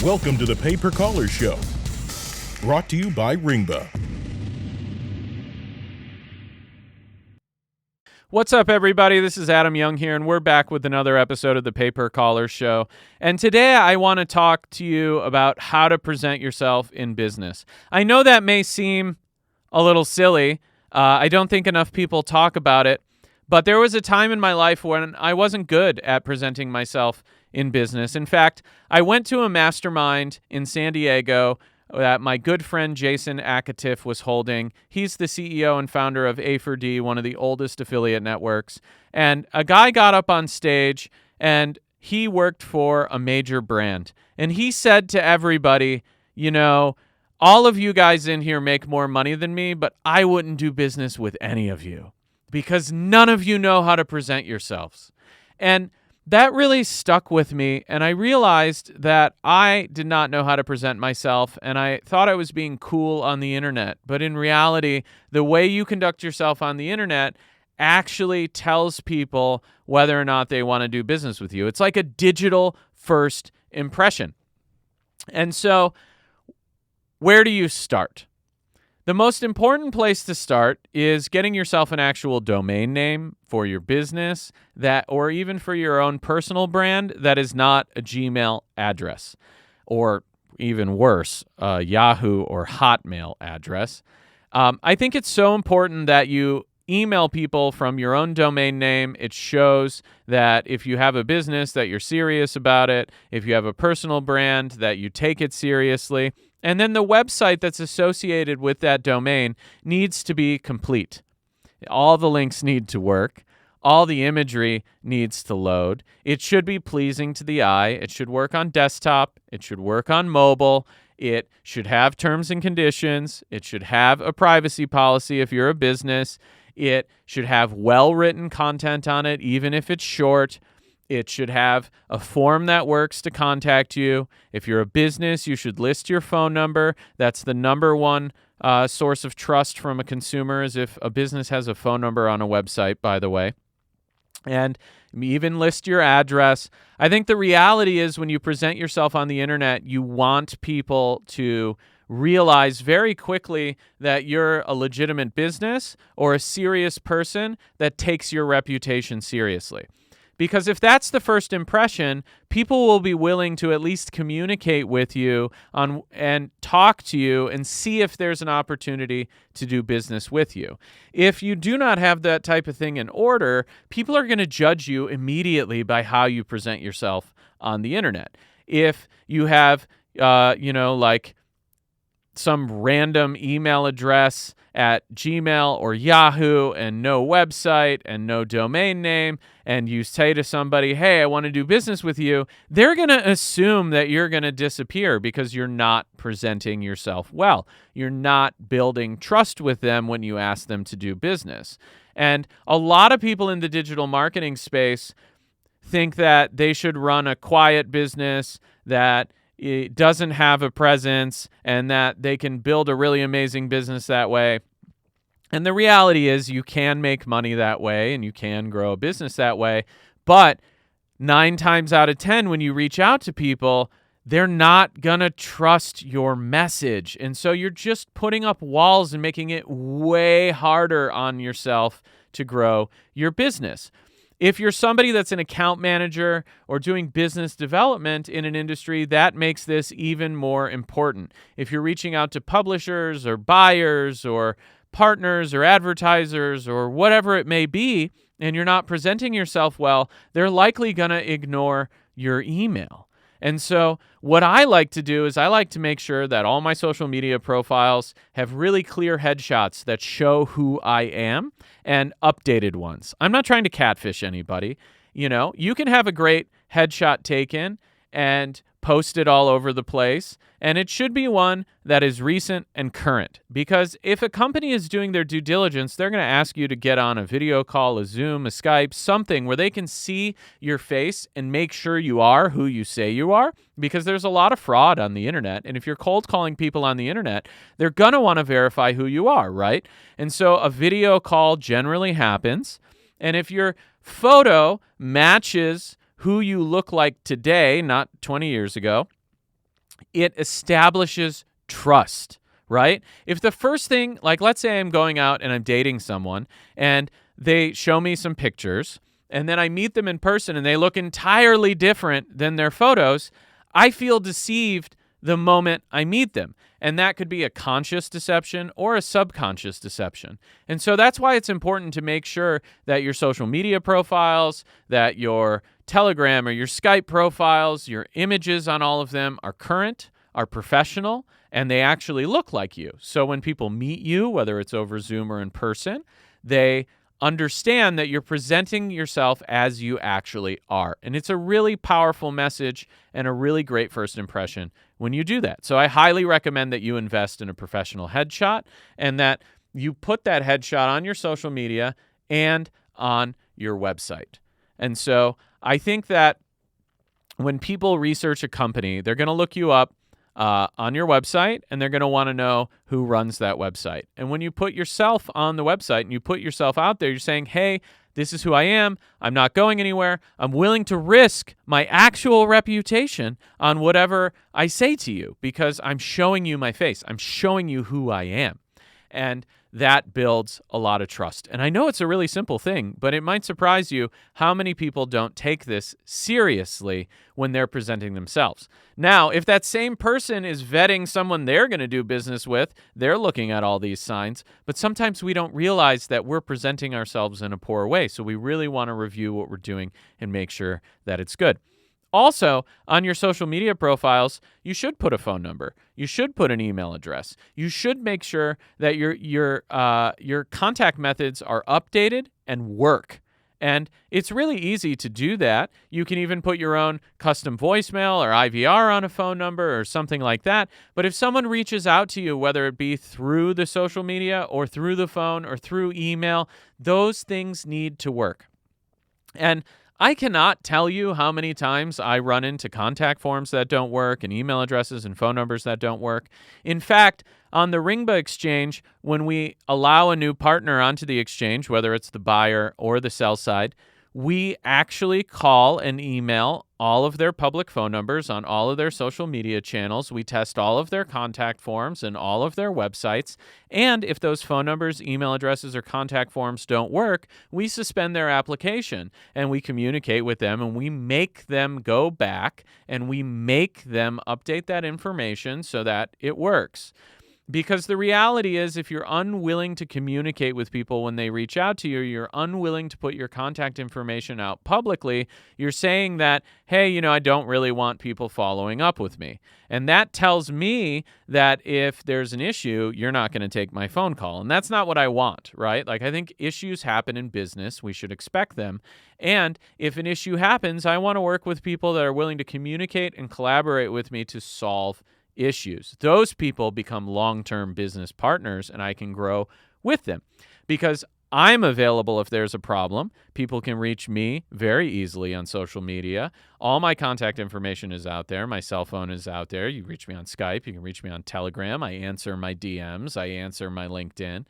Welcome to the Pay-Per-Caller Show, brought to you by Ringba. What's up, everybody? This is Adam Young here, and we're back with another episode of the Pay-Per-Caller Show. And today I want to talk to you about how to present yourself in business. I know that may seem a little silly. I don't think enough people talk about it, but there was a time in my life when I wasn't good at presenting myself in business. In fact, I went to a mastermind in San Diego that my good friend Jason Akatif was holding. He's the CEO and founder of A4D, one of the oldest affiliate networks. And a guy got up on stage, and he worked for a major brand. And he said to everybody, you know, all of you guys in here make more money than me, but I wouldn't do business with any of you because none of you know how to present yourselves. And that really stuck with me, and I realized that I did not know how to present myself, and I thought I was being cool on the internet. But in reality, the way you conduct yourself on the internet actually tells people whether or not they want to do business with you. It's like a digital first impression. And so, where do you start? The most important place to start is getting yourself an actual domain name for your business or even for your own personal brand that is not a Gmail address, or even worse, a Yahoo or Hotmail address. I think it's so important that you email people from your own domain name. It shows that if you have a business, that you're serious about it. If you have a personal brand, that you take it seriously. And then the website that's associated with that domain needs to be complete. All the links need to work. All the imagery needs to load. It should be pleasing to the eye. It should work on desktop. It should work on mobile. It should have terms and conditions. It should have a privacy policy if you're a business. It should have well-written content on it, even if it's short. It should have a form that works to contact you. If you're a business, you should list your phone number. That's the number one source of trust from a consumer, is if a business has a phone number on a website, by the way. And even list your address. I think the reality is when you present yourself on the internet, you want people to realize very quickly that you're a legitimate business or a serious person that takes your reputation seriously. Because if that's the first impression, people will be willing to at least communicate with you and talk to you and see if there's an opportunity to do business with you. If you do not have that type of thing in order, people are going to judge you immediately by how you present yourself on the internet. If you have, like some random email address at Gmail or Yahoo and no website and no domain name, and you say to somebody, hey, I want to do business with you, they're going to assume that you're going to disappear because you're not presenting yourself well. You're not building trust with them when you ask them to do business. And a lot of people in the digital marketing space think that they should run a quiet business, that it doesn't have a presence, and that they can build a really amazing business that way. And the reality is you can make money that way and you can grow a business that way. But 9 times out of 10, when you reach out to people, they're not going to trust your message. And so you're just putting up walls and making it way harder on yourself to grow your business. If you're somebody that's an account manager or doing business development in an industry, that makes this even more important. If you're reaching out to publishers or buyers or partners or advertisers or whatever it may be, and you're not presenting yourself well, they're likely going to ignore your email. And so what I like to do is I like to make sure that all my social media profiles have really clear headshots that show who I am and updated ones. I'm not trying to catfish anybody. You know, you can have a great headshot taken and post it all over the place, and it should be one that is recent and current. Because if a company is doing their due diligence, they're going to ask you to get on a video call, a Zoom, a Skype, something where they can see your face and make sure you are who you say you are, because there's a lot of fraud on the internet. And if you're cold calling people on the internet, they're going to want to verify who you are, right? And so a video call generally happens. And if your photo matches who you look like today, not 20 years ago, it establishes trust, right? If the first thing, like let's say I'm going out and I'm dating someone and they show me some pictures and then I meet them in person and they look entirely different than their photos, I feel deceived the moment I meet them. And that could be a conscious deception or a subconscious deception. And so that's why it's important to make sure that your social media profiles, that your Telegram or your Skype profiles, your images on all of them are current, are professional, and they actually look like you. So when people meet you, whether it's over Zoom or in person, they understand that you're presenting yourself as you actually are. And it's a really powerful message and a really great first impression when you do that. So I highly recommend that you invest in a professional headshot and that you put that headshot on your social media and on your website. And so I think that when people research a company, they're going to look you up on your website, and they're going to want to know who runs that website. And when you put yourself on the website and you put yourself out there, you're saying, hey, this is who I am. I'm not going anywhere. I'm willing to risk my actual reputation on whatever I say to you because I'm showing you my face. I'm showing you who I am. And that builds a lot of trust. And I know it's a really simple thing, but it might surprise you how many people don't take this seriously when they're presenting themselves. Now, if that same person is vetting someone they're going to do business with, they're looking at all these signs, but sometimes we don't realize that we're presenting ourselves in a poor way. So we really want to review what we're doing and make sure that it's good. Also, on your social media profiles, you should put a phone number. You should put an email address. You should make sure that your contact methods are updated and work. And it's really easy to do that. You can even put your own custom voicemail or IVR on a phone number or something like that. But if someone reaches out to you, whether it be through the social media or through the phone or through email, those things need to work. And I cannot tell you how many times I run into contact forms that don't work and email addresses and phone numbers that don't work. In fact, on the Ringba exchange, when we allow a new partner onto the exchange, whether it's the buyer or the sell side, we actually call and email all of their public phone numbers on all of their social media channels. We test all of their contact forms and all of their websites. And if those phone numbers, email addresses, or contact forms don't work, we suspend their application and we communicate with them and we make them go back and we make them update that information so that it works. Because the reality is, if you're unwilling to communicate with people when they reach out to you, you're unwilling to put your contact information out publicly, you're saying that, hey, I don't really want people following up with me. And that tells me that if there's an issue, you're not going to take my phone call. And that's not what I want, right? Like, I think issues happen in business. We should expect them. And if an issue happens, I want to work with people that are willing to communicate and collaborate with me to solve issues. Those people become long-term business partners and I can grow with them because I'm available if there's a problem. People can reach me very easily on social media. All my contact information is out there. My cell phone is out there. You reach me on Skype. You can reach me on Telegram. I answer my DMs. I answer my LinkedIn.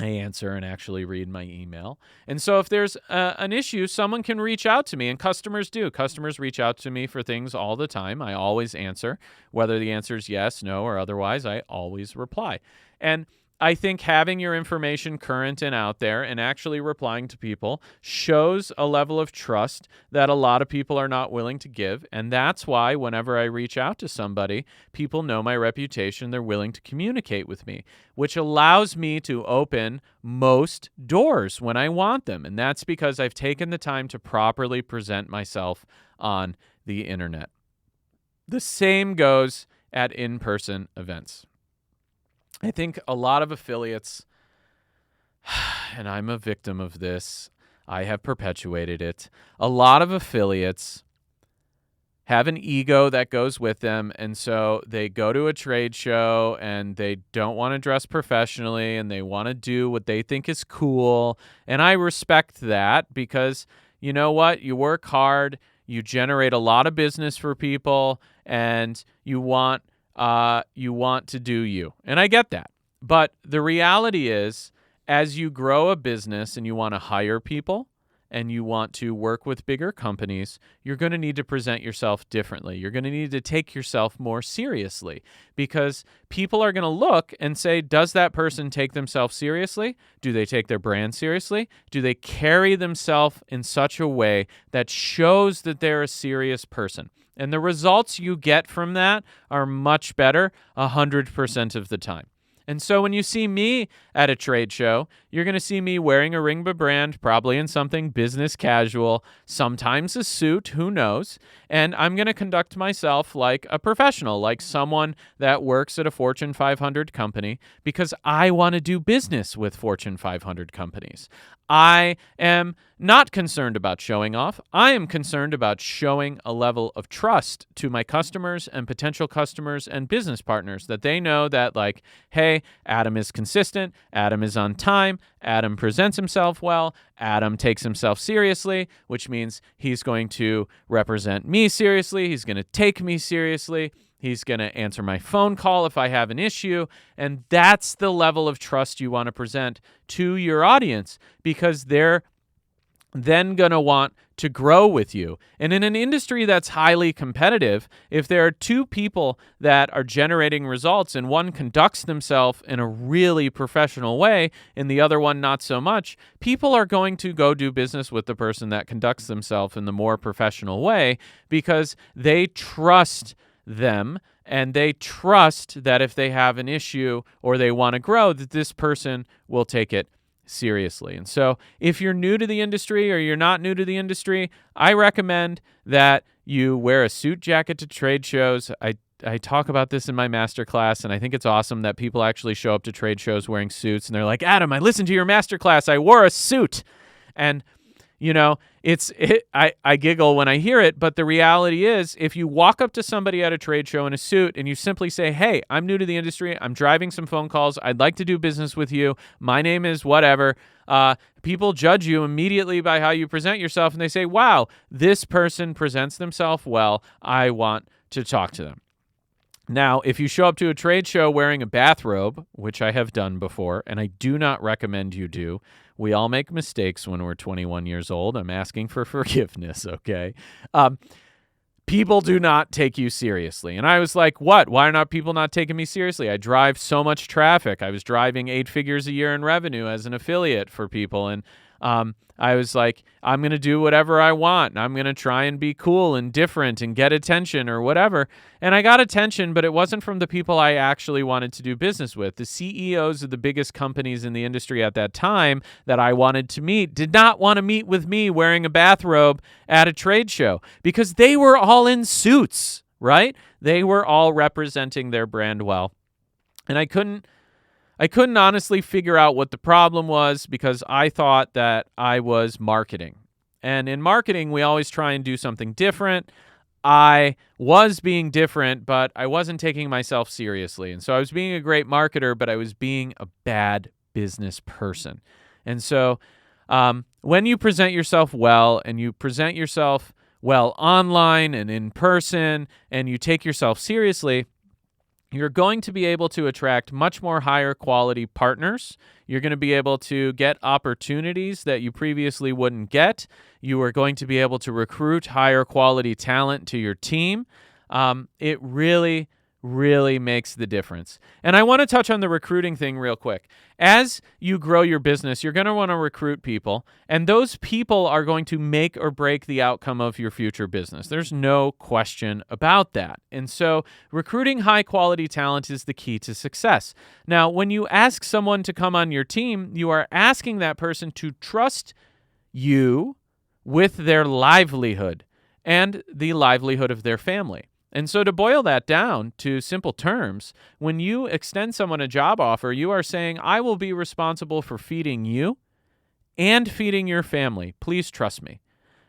I answer and actually read my email. And so if there's an issue, someone can reach out to me, and customers do. Customers reach out to me for things all the time. I always answer. Whether the answer is yes, no, or otherwise, I always reply. And I think having your information current and out there and actually replying to people shows a level of trust that a lot of people are not willing to give. And that's why whenever I reach out to somebody, people know my reputation. They're willing to communicate with me, which allows me to open most doors when I want them. And that's because I've taken the time to properly present myself on the internet. The same goes at in-person events. I think a lot of affiliates, and I'm a victim of this, I have perpetuated it. A lot of affiliates have an ego that goes with them, and so they go to a trade show and they don't want to dress professionally and they want to do what they think is cool. And I respect that because you know what? You work hard, you generate a lot of business for people, and you want to do you. And I get that. But the reality is, as you grow a business and you want to hire people and you want to work with bigger companies, you're going to need to present yourself differently. You're going to need to take yourself more seriously because people are going to look and say, does that person take themselves seriously? Do they take their brand seriously? Do they carry themselves in such a way that shows that they're a serious person? And the results you get from that are much better 100% of the time. And so when you see me at a trade show, you're going to see me wearing a Ringba brand, probably in something business casual, sometimes a suit, who knows, and I'm going to conduct myself like a professional, like someone that works at a Fortune 500 company, because I want to do business with Fortune 500 companies. I am not concerned about showing off. I am concerned about showing a level of trust to my customers and potential customers and business partners that they know that, like, hey, Adam is consistent, Adam is on time, Adam presents himself well, Adam takes himself seriously, which means he's going to represent me seriously, he's going to take me seriously, he's going to answer my phone call if I have an issue, and that's the level of trust you want to present to your audience because they're then going to want to grow with you. And in an industry that's highly competitive, if there are two people that are generating results and one conducts themselves in a really professional way and the other one not so much, people are going to go do business with the person that conducts themselves in the more professional way because they trust them and they trust that if they have an issue or they want to grow, that this person will take it seriously. And so if you're new to the industry or you're not new to the industry, I recommend that you wear a suit jacket to trade shows. I talk about this in my masterclass, and I think it's awesome that people actually show up to trade shows wearing suits, and they're like, Adam, I listened to your masterclass. I wore a suit. And you know, I giggle when I hear it, but the reality is if you walk up to somebody at a trade show in a suit and you simply say, hey, I'm new to the industry, I'm driving some phone calls, I'd like to do business with you, my name is whatever, people judge you immediately by how you present yourself, and they say, wow, this person presents themselves well, I want to talk to them. Now, if you show up to a trade show wearing a bathrobe, which I have done before, and I do not recommend you do, we all make mistakes when we're 21 years old. I'm asking for forgiveness, okay? People do not take you seriously. And I was like, what? Why are not people not taking me seriously? I drive so much traffic. I was driving 8 figures a year in revenue as an affiliate for people. And I was like, I'm going to do whatever I want. And I'm going to try and be cool and different and get attention or whatever. And I got attention, but it wasn't from the people I actually wanted to do business with. The CEOs of the biggest companies in the industry at that time that I wanted to meet did not want to meet with me wearing a bathrobe at a trade show because they were all in suits, right? They were all representing their brand well. And I couldn't honestly figure out what the problem was because I thought that I was marketing. And in marketing, we always try and do something different. I was being different, but I wasn't taking myself seriously. And so I was being a great marketer, but I was being a bad business person. And so when you present yourself well and you present yourself well online and in person and you take yourself seriously, you're going to be able to attract much more higher quality partners. You're going to be able to get opportunities that you previously wouldn't get. You are going to be able to recruit higher quality talent to your team. It really, really makes the difference. And I want to touch on the recruiting thing real quick. As you grow your business, you're going to want to recruit people, and those people are going to make or break the outcome of your future business. There's no question about that. And so recruiting high-quality talent is the key to success. Now, when you ask someone to come on your team, you are asking that person to trust you with their livelihood and the livelihood of their family. And so to boil that down to simple terms, when you extend someone a job offer, you are saying, I will be responsible for feeding you and feeding your family. Please trust me.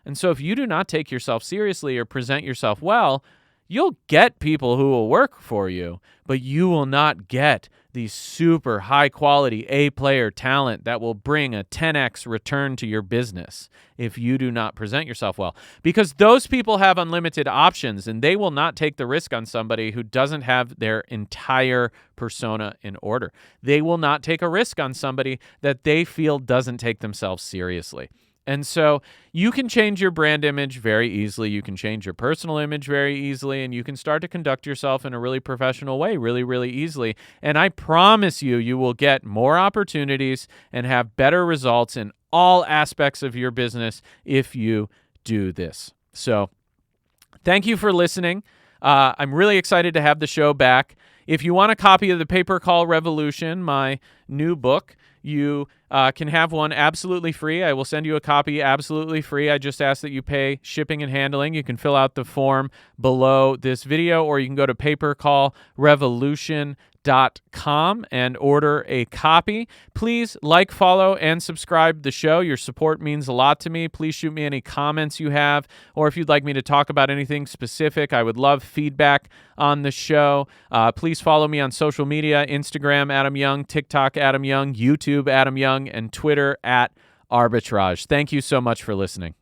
And so if you do not take yourself seriously or present yourself well, you'll get people who will work for you, but you will not get the super high quality A-player talent that will bring a 10x return to your business if you do not present yourself well. Because those people have unlimited options and they will not take the risk on somebody who doesn't have their entire persona in order. They will not take a risk on somebody that they feel doesn't take themselves seriously. And so you can change your brand image very easily. You can change your personal image very easily, and you can start to conduct yourself in a really professional way really, really easily. And I promise you, you will get more opportunities and have better results in all aspects of your business if you do this. So thank you for listening. I'm really excited to have the show back. If you want a copy of The Paper Call Revolution, my new book, you can have one absolutely free. I will send you a copy absolutely free. I just ask that you pay shipping and handling. You can fill out the form below this video, or you can go to papercallrevolution.com and order a copy. Please like, follow, and subscribe the show. Your support means a lot to me. Please shoot me any comments you have, or if you'd like me to talk about anything specific, I would love feedback on the show. Please follow me on social media: Instagram, Adam Young; TikTok, Adam Young; YouTube, Adam Young; and Twitter @Arbitrage. Thank you so much for listening.